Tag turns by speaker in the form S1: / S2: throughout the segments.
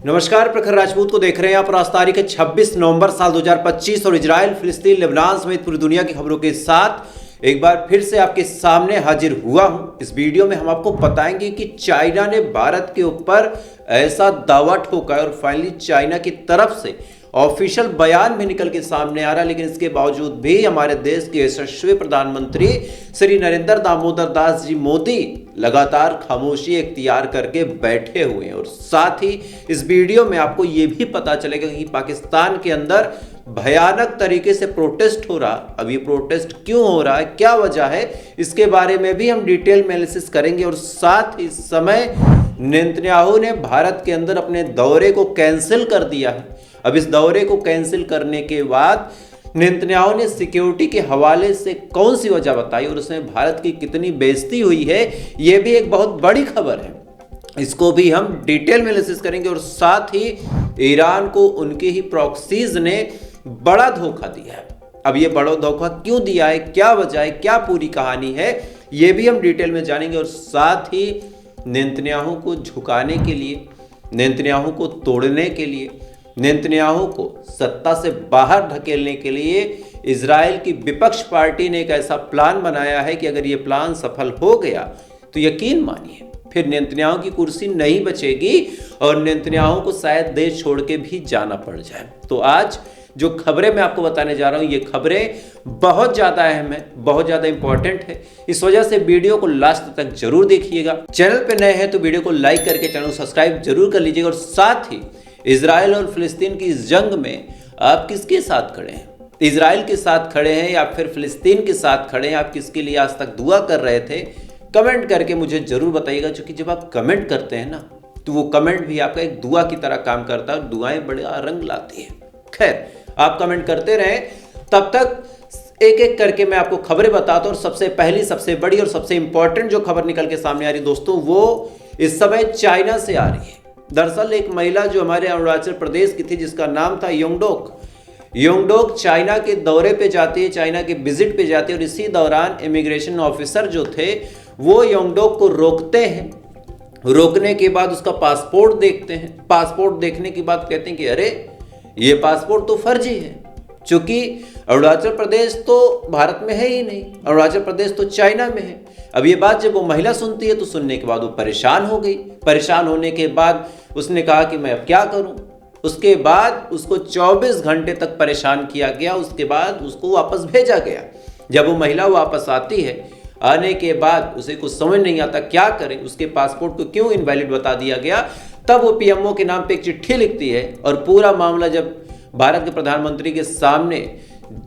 S1: नमस्कार, प्रखर राजपूत को देख रहे हैं आप। आज तारीख है 26 नवंबर साल 2025 और इजराइल, फिलिस्तीन, लेबनान समेत पूरी दुनिया की खबरों के साथ एक बार फिर से आपके सामने हाजिर हुआ हूं। इस वीडियो में हम आपको बताएंगे कि चाइना ने भारत के ऊपर ऐसा दावा ठोका है और फाइनली चाइना की तरफ से ऑफिशियल बयान भी निकल के सामने आ रहा है। लेकिन इसके बावजूद भी हमारे देश के यशस्वी प्रधानमंत्री श्री नरेंद्र दामोदर दास जी मोदी लगातार खामोशी इख्तियार करके बैठे हुए हैं। और साथ ही इस वीडियो में आपको ये भी पता चलेगा कि पाकिस्तान के अंदर भयानक तरीके से प्रोटेस्ट हो रहा। अब ये प्रोटेस्ट क्यों हो रहा है, क्या वजह है, इसके बारे में भी हम डिटेल में एनालिसिस करेंगे। और साथ ही इस समय नेतन्याहू ने भारत के अंदर अपने दौरे को कैंसिल कर दिया है। अब इस दौरे को कैंसिल करने के बाद नेतन्याहू ने सिक्योरिटी के हवाले से कौन सी वजह बताई और उसमें भारत की कितनी बेइज्जती हुई है, यह भी एक बहुत बड़ी खबर है। इसको भी हम डिटेल में एनालिसिस करेंगे। और साथ ही ईरान को उनके ही प्रॉक्सीज ने बड़ा धोखा दिया है। अब ये बड़ा धोखा क्यों दिया है, क्या वजह है, क्या पूरी कहानी है, ये भी हम डिटेल में जानेंगे। और साथ ही नेतन्याहू को झुकाने के लिए, नेतन्याहू को तोड़ने के लिए, नेतन्याहू को सत्ता से बाहर धकेलने के लिए इजराइल की विपक्ष पार्टी ने एक ऐसा प्लान बनाया है कि अगर ये प्लान सफल हो गया तो यकीन मानिए फिर नेतन्याहू की कुर्सी नहीं बचेगी और नेतन्याहू को शायद देश छोड़ के भी जाना पड़ जाए। तो आज जो खबरें मैं आपको बताने जा रहा हूं, ये खबरें बहुत ज़्यादा अहम है, बहुत ज़्यादा इंपॉर्टेंट है। इस वजह से वीडियो को लास्ट तक जरूर देखिएगा। चैनल पे नए हैं तो वीडियो को लाइक करके चैनल को सब्सक्राइब जरूर कर लीजिएगा। और साथ ही इजराइल और फिलिस्तीन की इस जंग में आप किसके साथ खड़े हैं, इजराइल के साथ खड़े हैं या फिर फिलिस्तीन के साथ खड़े हैं, आप किसके लिए आज तक दुआ कर रहे थे, कमेंट करके मुझे जरूर बताइएगा। क्योंकि जब आप कमेंट करते हैं ना तो वो कमेंट भी आपका एक दुआ की तरह काम करता है और दुआएं बड़ा रंग लाती है। खैर, आप कमेंट करते रहें, तब तक एक एक करके मैं आपको खबरें बताता हूं। और सबसे पहली, सबसे बड़ी और सबसे इंपॉर्टेंट जो खबर निकल के सामने आ रही दोस्तों, वो इस समय चाइना से आ रही है। दरअसल एक महिला जो हमारे अरुणाचल प्रदेश की थी, जिसका नाम था योंगडोक, चाइना के दौरे पे जाती है, चाइना के विजिट पे जाती है। और इसी दौरान इमिग्रेशन ऑफिसर जो थे वो योंगडोक को रोकते हैं। रोकने के बाद उसका पासपोर्ट देखते हैं। पासपोर्ट देखने के बाद कहते हैं कि अरे ये पासपोर्ट तो फर्जी है, क्योंकि अरुणाचल प्रदेश तो भारत में है ही नहीं, अरुणाचल प्रदेश तो चाइना में है। अब ये बात जब वो महिला सुनती है तो सुनने के बाद वो परेशान हो गई। परेशान होने के बाद उसने कहा कि मैं अब क्या करूं। उसके बाद उसको 24 घंटे तक परेशान किया गया। उसके बाद उसको वापस भेजा गया। जब वो महिला वापस आती है, आने के बाद उसे कुछ समझ नहीं आता क्या करे, उसके पासपोर्ट को क्यों इनवैलिड बता दिया गया। तब वो पीएमओ के नाम पे एक चिट्ठी लिखती है और पूरा मामला जब भारत के प्रधानमंत्री के सामने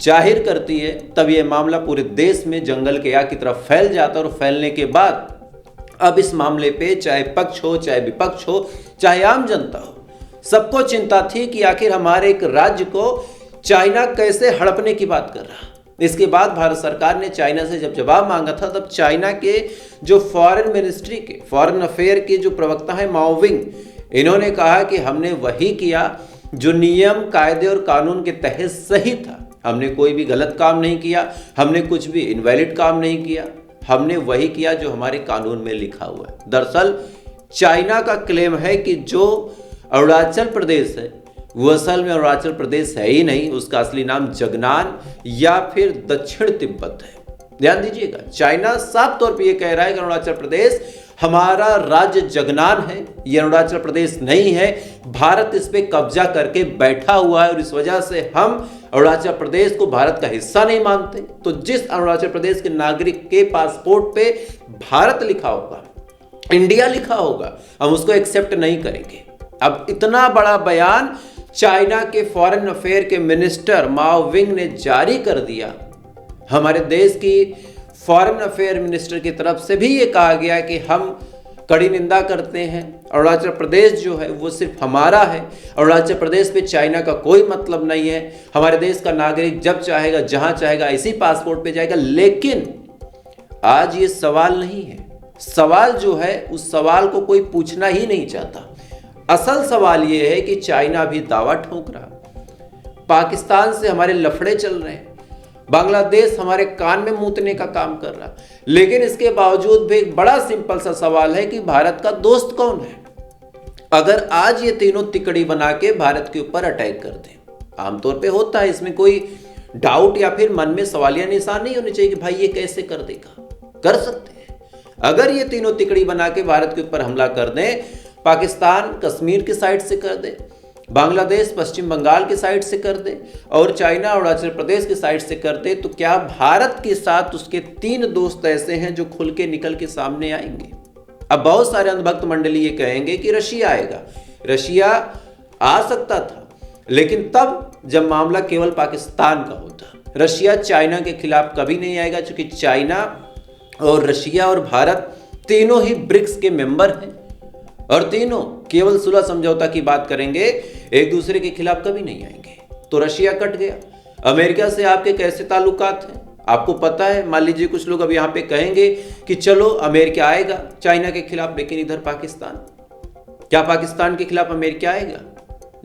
S1: जाहिर करती है, तब ये मामला पूरे देश में जंगल के आग की तरफ फैल जाता है। और फैलने के बाद अब इस मामले पे चाहे पक्ष हो, चाहे विपक्ष हो, चाहे आम जनता हो, सबको चिंता थी कि आखिर हमारे एक राज्य को चाइना कैसे हड़पने की बात कर रहा। इसके बाद भारत सरकार ने चाइना से जब जवाब मांगा था, तब चाइना के जो फॉरेन मिनिस्ट्री के, फॉरेन अफेयर के जो प्रवक्ता है माओ विंग, इन्होंने कहा कि हमने वही किया जो नियम, कायदे और कानून के तहत सही था। हमने कोई भी गलत काम नहीं किया, हमने कुछ भी इनवैलिड काम नहीं किया, हमने वही किया जो हमारे कानून में लिखा हुआ है। दरअसल चाइना का क्लेम है कि जो अरुणाचल प्रदेश है वो असल में अरुणाचल प्रदेश है ही नहीं, उसका असली नाम जगनान या फिर दक्षिण तिब्बत है। ध्यान दीजिएगा, चाइना साफ तौर पे ये कह रहा है कि अरुणाचल प्रदेश हमारा राज्य जगनान है, ये अरुणाचल प्रदेश नहीं है। भारत इस पे कब्जा करके बैठा हुआ है और इस वजह से हम अरुणाचल प्रदेश को भारत का हिस्सा नहीं मानते। तो जिस अरुणाचल प्रदेश के नागरिक के पासपोर्ट पे भारत लिखा होगा, इंडिया लिखा होगा, हम उसको एक्सेप्ट नहीं करेंगे। अब इतना बड़ा बयान चाइना के फॉरेन अफेयर के मिनिस्टर माओ विंग ने जारी कर दिया। हमारे देश की फॉरेन अफेयर मिनिस्टर की तरफ से भी ये कहा गया कि हम कड़ी निंदा करते हैं, अरुणाचल प्रदेश जो है वो सिर्फ हमारा है, अरुणाचल प्रदेश पे चाइना का कोई मतलब नहीं है। हमारे देश का नागरिक जब चाहेगा, जहां चाहेगा, इसी पासपोर्ट पे जाएगा। लेकिन आज ये सवाल नहीं है। सवाल जो है उस सवाल को कोई पूछना ही नहीं चाहता। असल सवाल ये है कि चाइना भी दावा ठोक रहा, पाकिस्तान से हमारे लफड़े चल रहे हैं, बांग्लादेश हमारे कान में मूतने का काम कर रहा। लेकिन इसके बावजूद भी एक बड़ा सिंपल सा सवाल है कि भारत का दोस्त कौन है। अगर आज ये तीनों तिकड़ी बना के भारत के ऊपर अटैक कर दें, आमतौर पे होता है, इसमें कोई डाउट या फिर मन में सवालिया निशान नहीं होने चाहिए कि भाई ये कैसे कर देगा, कर सकते हैं। अगर ये तीनों तिकड़ी बना के भारत के ऊपर हमला कर दें, पाकिस्तान कश्मीर की साइड से कर दे, बांग्लादेश पश्चिम बंगाल की साइड से कर दे और चाइना अरुणाचल प्रदेश की साइड से कर दे, तो क्या भारत के साथ उसके 3 दोस्त ऐसे हैं जो खुल के निकल के सामने आएंगे? अब बहुत सारे अंधभक्त मंडली ये कहेंगे कि रशिया आएगा। रशिया आ सकता था, लेकिन तब जब मामला केवल पाकिस्तान का होता। रशिया चाइना के खिलाफ कभी नहीं आएगा, क्योंकि चाइना और रशिया और भारत तीनों ही ब्रिक्स के मेंबर हैं और तीनों केवल सुलह समझौता की बात करेंगे, एक दूसरे के खिलाफ कभी नहीं आएंगे। तो रशिया कट गया। अमेरिका से आपके कैसे ताल्लुकात हैं आपको पता है। मान लीजिए कुछ लोग अब यहाँ पे कहेंगे कि चलो अमेरिका आएगा चाइना के खिलाफ, लेकिन इधर पाकिस्तान, क्या पाकिस्तान के खिलाफ अमेरिका आएगा?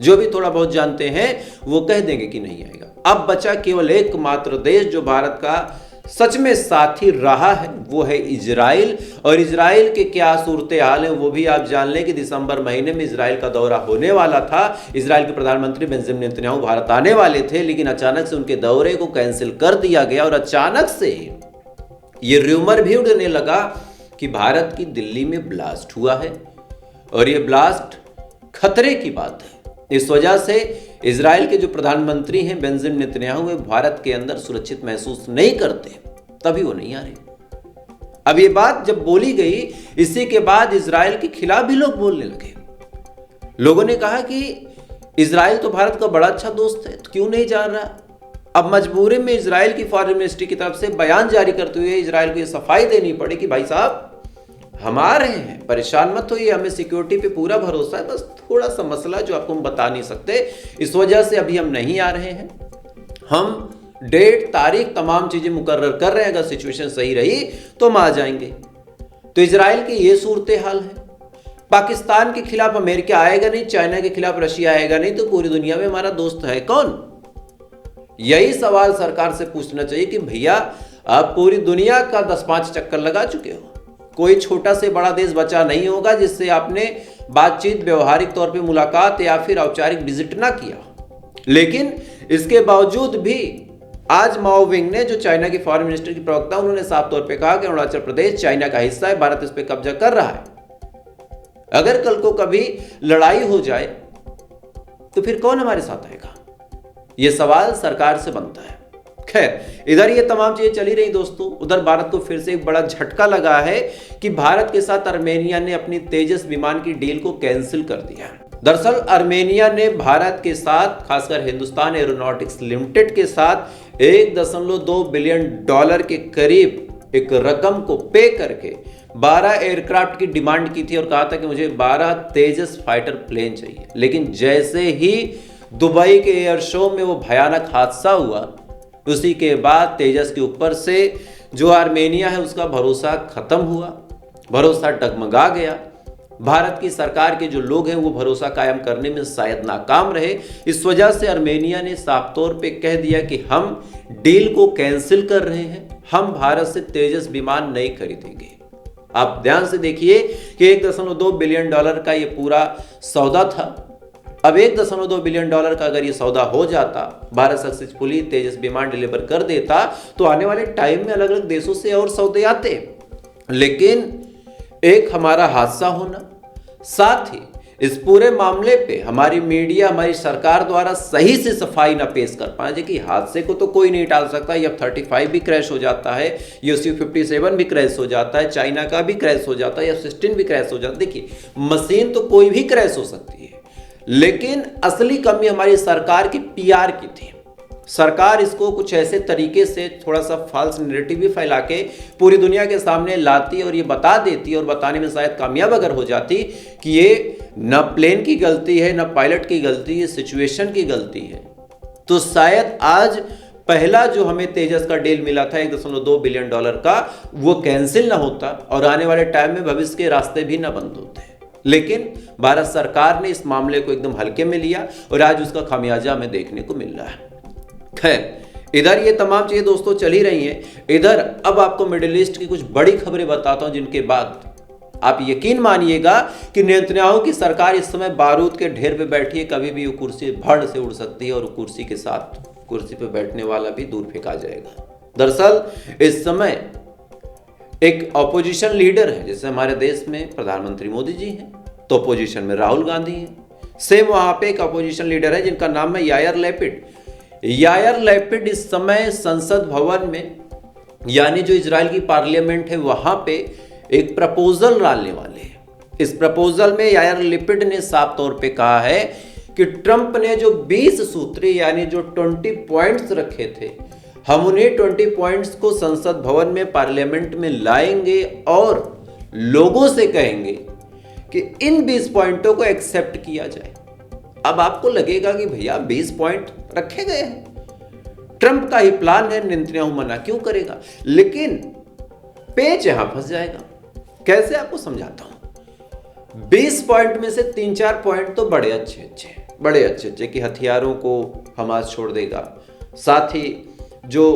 S1: जो भी थोड़ा बहुत जानते हैं वो कह देंगे कि नहीं आएगा। अब बचा केवल एकमात्र देश जो भारत का सच में साथी रहा है, वो है इजराइल। और इजराइल के क्या सूरत हाल है वो भी आप जान लें कि दिसंबर महीने में इजराइल का दौरा होने वाला था। इजराइल के प्रधानमंत्री बेंजामिन नेतन्याहू भारत आने वाले थे, लेकिन अचानक से उनके दौरे को कैंसिल कर दिया गया और अचानक से ये र्यूमर भी उड़ने लगा कि भारत की दिल्ली में ब्लास्ट हुआ है और ये ब्लास्ट खतरे की बात है। इस वजह से इजराइल के जो प्रधानमंत्री हैं बेंजामिन नेतन्याहू, वे भारत के अंदर सुरक्षित महसूस नहीं करते, तभी वो नहीं आ रहे। अब ये बात जब बोली गई, इसी के बाद इजराइल के खिलाफ भी लोग बोलने लगे। लोगों ने कहा कि इजराइल तो भारत का बड़ा अच्छा दोस्त है, तो क्यों नहीं जा रहा? अब मजबूरी में इजराइल की फॉरेन मिनिस्ट्री की तरफ से बयान जारी करते हुए इजराइल को ये सफाई देनी पड़ी कि भाई साहब हम आ रहे हैं, परेशान मत होइए, हमें सिक्योरिटी पे पूरा भरोसा है, बस थोड़ा सा मसला जो आपको हम बता नहीं सकते, इस वजह से अभी हम नहीं आ रहे हैं। हम डेट तारीख तमाम चीजें मुकर्रर कर रहे हैं, अगर सिचुएशन सही रही तो हम आ जाएंगे। तो इजराइल की ये सूरत हाल है। पाकिस्तान के खिलाफ अमेरिका आएगा नहीं, चाइना के खिलाफ रशिया आएगा नहीं, तो पूरी दुनिया में हमारा दोस्त है कौन? यही सवाल सरकार से पूछना चाहिए कि भैया आप पूरी दुनिया का 10-5 चक्कर लगा चुके हो, कोई छोटा से बड़ा देश बचा नहीं होगा जिससे आपने बातचीत, व्यवहारिक तौर पे मुलाकात या फिर औपचारिक विजिट ना किया। लेकिन इसके बावजूद भी आज माओ विंग ने, जो चाइना की फॉरेन मिनिस्टर की प्रवक्ता, उन्होंने साफ तौर पे कहा कि अरुणाचल प्रदेश चाइना का हिस्सा है, भारत इस पे कब्जा कर रहा है। अगर कल को कभी लड़ाई हो जाए तो फिर कौन हमारे साथ आएगा? यह सवाल सरकार से बनता है। खैर, इधर ये तमाम चीजें चली रही दोस्तों, उधर भारत को फिर से एक बड़ा झटका लगा है कि भारत के साथ आर्मेनिया ने अपनी तेजस विमान की डील को कैंसिल कर दिया है। दरअसल आर्मेनिया ने भारत के साथ, खासकर हिंदुस्तान एरोनॉटिक्स लिमिटेड के साथ 1.2 बिलियन डॉलर के करीब एक रकम को पे करके 12 एयरक्राफ्ट की डिमांड की थी और कहा था कि मुझे 12 तेजस फाइटर प्लेन चाहिए। लेकिन जैसे ही दुबई के एयर शो में वो भयानक हादसा हुआ, उसी के बाद तेजस के ऊपर से जो आर्मेनिया है उसका भरोसा खत्म हुआ, भरोसा डगमगा गया। भारत की सरकार के जो लोग हैं वो भरोसा कायम करने में शायद नाकाम रहे। इस वजह से आर्मेनिया ने साफ तौर पे कह दिया कि हम डील को कैंसिल कर रहे हैं, हम भारत से तेजस विमान नहीं खरीदेंगे। आप ध्यान से देखिए कि 1.2 बिलियन डॉलर का ये पूरा सौदा था। अब 1.2 बिलियन डॉलर का अगर ये सौदा हो जाता, भारत सक्सेसफुली तेजस विमान डिलीवर कर देता, तो आने वाले टाइम में अलग अलग देशों से और सौदे आते। लेकिन एक हमारा हादसा होना, साथ ही इस पूरे मामले पे हमारी मीडिया, हमारी सरकार द्वारा सही से सफाई ना पेश कर पाए। देखिए, हादसे को तो कोई नहीं टाल सकता। F-35 भी क्रैश हो जाता है, Su-57 भी क्रैश हो जाता है, चाइना का भी क्रैश हो जाता है, F-16 भी क्रैश हो जाता है। देखिए, मशीन तो कोई भी क्रैश हो सकती है, लेकिन असली कमी हमारी सरकार की पीआर की थी। सरकार इसको कुछ ऐसे तरीके से थोड़ा सा फॉल्स नैरेटिव भी फैला के पूरी दुनिया के सामने लाती और ये बता देती, और बताने में शायद कामयाब अगर हो जाती कि ये न प्लेन की गलती है, न पायलट की गलती है, सिचुएशन की गलती है, तो शायद आज पहला जो हमें तेजस का डील मिला था 1.2 बिलियन डॉलर का, वो कैंसिल ना होता और आने वाले टाइम में भविष्य के रास्ते भी ना बंद होते। लेकिन भारत सरकार ने इस मामले को एकदम हल्के में लिया और आज उसका खामियाजा हमें देखने को मिल रहा है। खैर, इधर ये तमाम चीजें दोस्तों चल ही रही हैं। इधर अब आपको मिडिल ईस्ट की कुछ बड़ी खबरें बताता हूं, जिनके बाद आप यकीन मानिएगा कि नेतन्याहू की सरकार इस समय बारूद के ढेर पे बैठी है, कभी भी वो कुर्सी भड़ से उड़ सकती है और कुर्सी के साथ कुर्सी पे बैठने वाला भी दूर फेंका जाएगा। दरअसल इस समय एक ऑपोजिशन लीडर है, जैसे हमारे देश में प्रधानमंत्री मोदी जी हैं तो अपोजिशन में राहुल गांधी हैं। सेम वहां पे एक अपोजिशन लीडर है जिनका नाम है यायर लैपिड। यायर लैपिड इस समय संसद भवन में, यानी जो इजराइल की पार्लियामेंट है, वहां पे एक प्रपोजल डालने वाले हैं। इस प्रपोजल में यायर लैपिड ने साफ तौर पे कहा है कि ट्रंप ने जो 20 सूत्र यानी जो 20 पॉइंट्स रखे थे, हम उन्हें 20 पॉइंट्स को संसद भवन में पार्लियामेंट में लाएंगे और लोगों से कहेंगे कि इन 20 पॉइंटों को एक्सेप्ट किया जाए। अब आपको लगेगा कि भैया 20 पॉइंट रखे गए हैं, ट्रंप का ही प्लान है, नेतन्याहू मना क्यों करेगा? लेकिन पेच यहां फंस जाएगा। कैसे आपको समझाता हूं। 20 पॉइंट में से 3-4 पॉइंट तो बड़े अच्छे कि हथियारों को हमास छोड़ देगा, साथ ही जो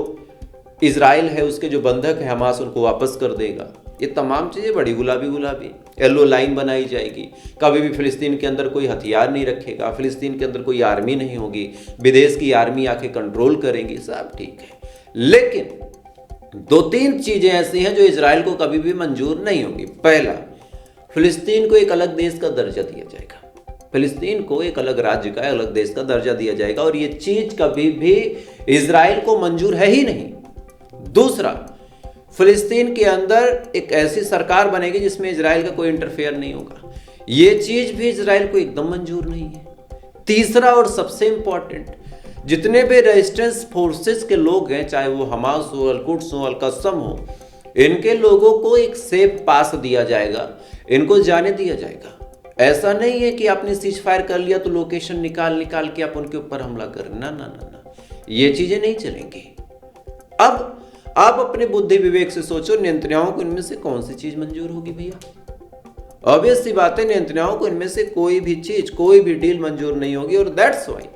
S1: इजराइल है उसके जो बंधक है हमास उनको वापस कर देगा। ये तमाम चीजें बड़ी गुलाबी येलो लाइन बनाई जाएगी। कभी भी फिलिस्तीन के अंदर कोई हथियार नहीं रखेगा, फिलिस्तीन के अंदर कोई आर्मी नहीं होगी, विदेश की आर्मी आके कंट्रोल करेंगी, सब ठीक है। लेकिन 2-3 चीजें ऐसी हैं जो इजराइल को कभी भी मंजूर नहीं होगी। पहला, फिलिस्तीन को एक अलग देश का दर्जा दिया जाएगा, फिलिस्तीन को एक अलग राज्य का, अलग देश का दर्जा दिया जाएगा और ये चीज कभी भी इजराइल को मंजूर है ही नहीं। दूसरा, फिलिस्तीन के अंदर एक ऐसी सरकार बनेगी जिसमें इजराइल का कोई इंटरफेयर नहीं होगा, ये चीज भी इजराइल को एकदम मंजूर नहीं है। तीसरा और सबसे इंपॉर्टेंट, जितने भी रेजिस्टेंस फोर्सेस के लोग हैं, चाहे वो हमास हो, अल-कुड्स हो, अल-कस्सम हो, इनके लोगों को एक सेफ पास दिया जाएगा, इनको जाने दिया जाएगा। ऐसा नहीं है कि आपने सीज फायर कर लिया तो लोकेशन निकाल के आप उनके ऊपर हमला करें, ना, ये चीजें नहीं चलेंगी। अब आप अपने बुद्धि विवेक से सोचो, नेतन्याहू को इनमें से कौन सी चीज मंजूर होगी भैया? ऑब्वियस सी बात है, नेतन्याहू को इनमें से कोई भी चीज, कोई भी डील मंजूर नहीं होगी और दैट्स व्हाई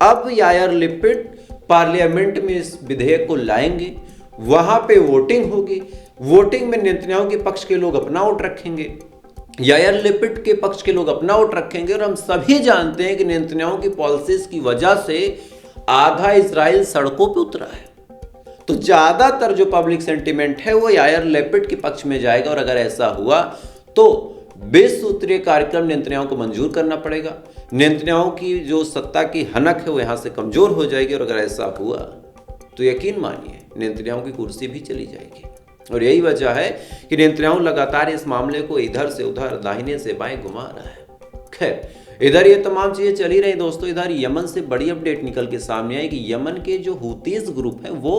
S1: अब यायर लैपिड पार्लियामेंट में इस विधेयक को लाएंगे, वहां पे वोटिंग होगी, वोटिंग में नेतन्याहू के पक्ष के लोग अपना वोट रखेंगे, यायर लैपिड के पक्ष के लोग अपना वोट रखेंगे और हम सभी जानते हैं कि नेतन्याहू की पॉलिसीज की वजह से आधा इजराइल सड़कों पे उतरा है। तो ज्यादातर जो पब्लिक सेंटीमेंट है वो यायर लैपिड के पक्ष में जाएगा और अगर ऐसा हुआ तो 20 सूत्रीय कार्यक्रम नेतन्याहू को मंजूर करना पड़ेगा। नेतन्याहू की जो सत्ता की हनक है वो यहां से कमजोर हो जाएगी और अगर ऐसा हुआ तो यकीन मानिए नेतन्याहू की कुर्सी भी चली जाएगी। और यही वजह है कि नेतन्याहू लगातार इस मामले को इधर से उधर, दाहिने से बाएं घुमा रहा है। खैर, इधर ये तमाम चीजें चली रही दोस्तों। इधर यमन से बड़ी अपडेट निकल के सामने आई कि यमन के जो हुतीज ग्रुप है वो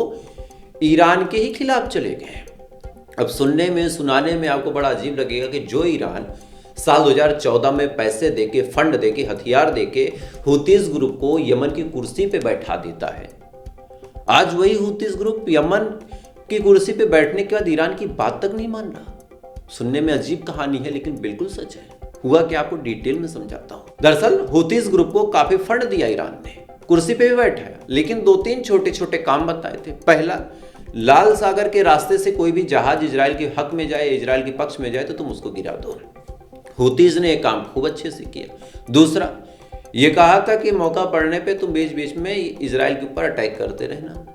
S1: ईरान के ही खिलाफ चले गए। अब सुनाने में आपको बड़ा अजीब लगेगा कि जो ईरान साल 2014 में पैसे देके, फंड देके, हथियार देके हुतीज ग्रुप को यमन की कुर्सी पे बैठा देता है, आज वही हुतीज ग्रुप यमन की कुर्सी पे बैठने के बाद ईरान की बात तक नहीं मान रहा। सुनने में अजीब कहानी है लेकिन बिल्कुल सच है। हुआ कि आपको डिटेल में समझाता हूं। दरअसल हुतीज ग्रुप को काफी फंड दिया ईरान ने, कुर्सी पे भी बैठाया, लेकिन 2-3 छोटे काम बताए थे। पहला, लाल सागर के रास्ते से कोई भी जहाज इजराइल के हक में जाए, इजराइल के पक्ष में जाए तो तुम उसको गिरा दो। हुतीज ने एक काम खूब अच्छे से किया। दूसरा, ये कहा था कि मौका पड़ने पे तुम बीच में इजराइल के ऊपर अटैक करते रहना,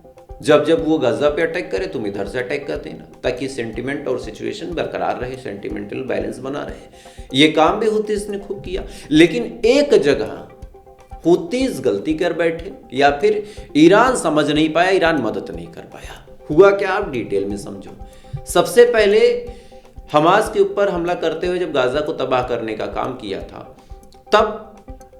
S1: जब वो गजा पे अटैक करे तुम इधर से अटैक कर देना, ताकि सेंटिमेंट और सिचुएशन बरकरार रहे, सेंटिमेंटल बैलेंस बना रहे। ये काम भी हुतीज ने खूब किया। लेकिन एक जगह हुतीज गलती कर बैठे या फिर ईरान समझ नहीं पाया, ईरान मदद नहीं कर पाया। हुआ क्या, आप डिटेल में समझो। सबसे पहले हमास के ऊपर हमला करते हुए जब गाजा को तबाह करने का काम किया था, तब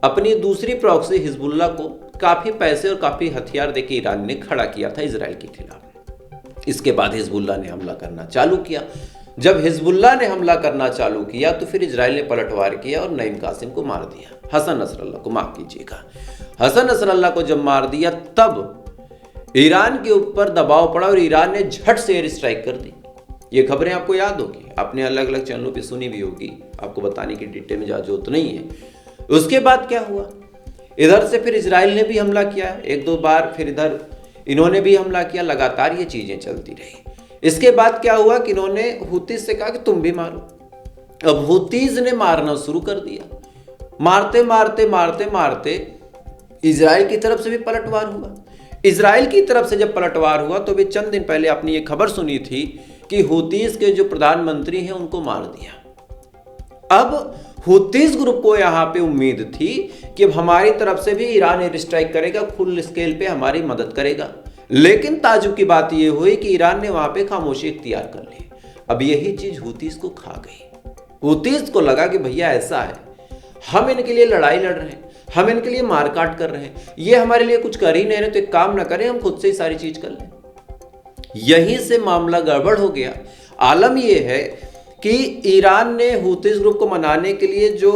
S1: अपनी दूसरी प्रॉक्सी हिजबुल्लाह को काफी पैसे और काफी हथियार देके ईरान ने खड़ा किया था इजराइल के खिलाफ। इसके बाद हिजबुल्लाह ने हमला करना चालू किया। जब हिजबुल्लाह ने हमला करना चालू किया तो फिर इजराइल ने पलटवार किया और नईम कासिम को मार दिया, हसन नसरल्लाह को, माफ कीजिएगा, हसन नसरल्लाह को जब मार दिया तब ईरान के ऊपर दबाव पड़ा और ईरान ने झट से एयर स्ट्राइक कर दी। ये खबरें आपको याद होगी, आपने अलग अलग चैनलों पे सुनी भी होगी, आपको बताने की डिटेल में जरूरत नहीं है। उसके बाद क्या हुआ, इधर से फिर इजराइल ने भी हमला किया 1-2 बार, फिर इधर इन्होंने भी हमला किया, लगातार ये चीजें चलती रही। इसके बाद क्या हुआ कि इन्होंने हुतीज से कहा कि तुम भी मारो, अब हुतीज ने मारना शुरू कर दिया। मारते मारते मारते मारते इजराइल की तरफ से भी पलटवार हुआ। इजराइल की तरफ से जब पलटवार हुआ तो भी चंद दिन पहले आपने ये खबर सुनी थी कि हुतीज के जो प्रधानमंत्री हैं उनको मार दिया। अब हुतीज ग्रुप को यहां पे उम्मीद थी कि अब हमारी तरफ से भी ईरान एयर स्ट्राइक करेगा, फुल स्केल पे हमारी मदद करेगा। लेकिन ताजुब की बात यह हुई कि ईरान ने वहां पे खामोशी इख्तियार कर ली। अब यही चीज हुतीज को खा गई। हुतीज को लगा कि भैया ऐसा है, हम इनके लिए लड़ाई लड़ रहे हैं, हम इनके लिए मारकाट कर रहे हैं, ये हमारे लिए कुछ कर ही नहीं रहे, तो एक काम ना करें, हम खुद से ही सारी चीज कर लें। यहीं से मामला गड़बड़ हो गया। आलम यह है कि ईरान ने हुतीज ग्रुप को मनाने के लिए जो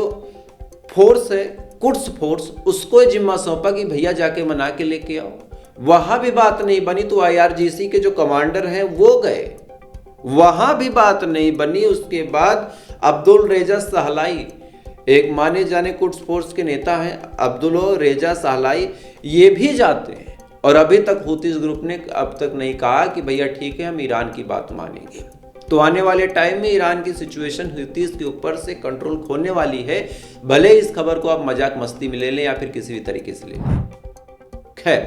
S1: फोर्स है, कुड्स फोर्स, उसको जिम्मा सौंपा कि भैया जाके मना के लेके आओ। वहां भी बात नहीं बनी तो IRGC के जो कमांडर हैं वो गए, वहां भी बात नहीं बनी। उसके बाद अब्दुल रेजा सहलाई, एक माने जाने कुड्स फोर्स के नेता हैं अब्दुल रेजा सहलाई, ये भी जाते हैं और अभी तक हुतीज ग्रुप ने अब तक नहीं कहा कि भैया ठीक है हम ईरान की बात मानेंगे। तो आने वाले टाइम में ईरान की सिचुएशन हुतीज के ऊपर से कंट्रोल खोने वाली है। भले इस खबर को आप मजाक मस्ती में ले लें या फिर किसी भी तरीके से ले लें। खैर,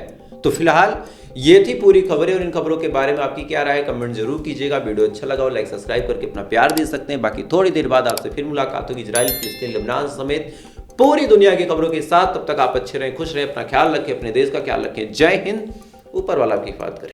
S1: तो फिलहाल ये थी पूरी खबरें और इन खबरों के बारे में आपकी क्या राय है कमेंट जरूर कीजिएगा। वीडियो अच्छा लगा हो लाइक सब्सक्राइब करके अपना प्यार दे सकते हैं। बाकी थोड़ी देर बाद आपसे फिर मुलाकात होगी इजराइल, फिलिस्तीन, लेबनान समेत पूरी दुनिया की खबरों के साथ। तब तक आप अच्छे रहें, खुश रहें, अपना ख्याल रखें, अपने देश का ख्याल रखें। जय हिंद, ऊपर वाला आपकी हिफाजत करे।